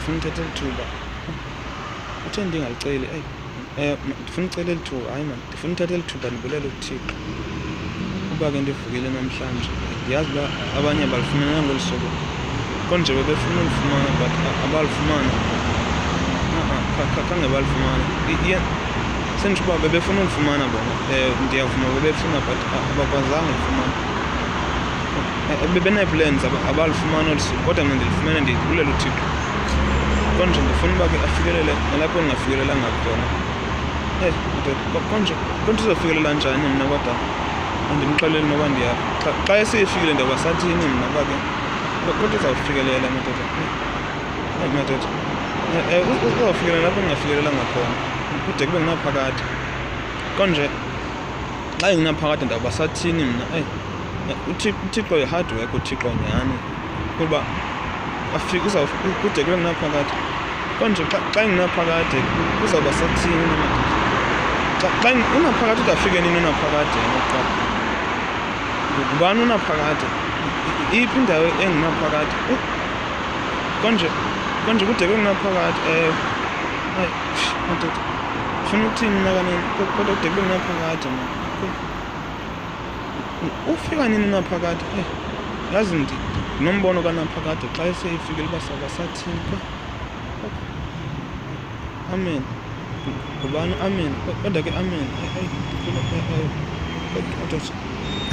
ndifuna uthetha eli thuba. Kutheni ndingaliceli? Ndifuna ucela eli thuba. Hayi man, ndifuna uthetha eli thuba ndibulela uThixo kuba ke ndivukile namhlanje. Ndiyazi uba abanye balifumananga ngolu suku, konje bebefuna ulifumana but abalifumana. Khange balifumana. Senditsho uba bebefuna ulifumana bona. Ndiyavuma bebefuna but abakwazanga ulifumana. Bebenee-plans abalifumana olu suku, kodwa mna ndilifumene ndibulela uThixo. Konje ndifuna uba ke afikelele nalapho ndingafikelelanga khona. Konje uzofikelela njani mna kodwa andimxeleli noba xa eseyifikile ndoba sathini mna uba ke kodwa uzawufikelela madoda. Madoda uzawufikelela lapho ndingafikelelanga khona kude kube ngunaphakade. Konje xa ingunaphakade ndawuba sathini mna? uThixo yi-hard work, uThixo nyhani kuba kude kube ngunaphakade. Konje xa ingunaphakade kuzawuba sathini madoda? Xa unaphakade uzawufike nini unaphakade? Ngubani unaphakade? Iphi indawo engunaphakade? Konje kude kube ngunaphakade. Madoda ufuna ukuthini mna kanini? Kodwa kude kube ngunaphakade mna. Ufika nini unaphakade? Yazi ndinombono kanaphakade xa eseyifikile uba sawuba sathini ko. Amen. Ngubani? Amen. Kodwa ke amen.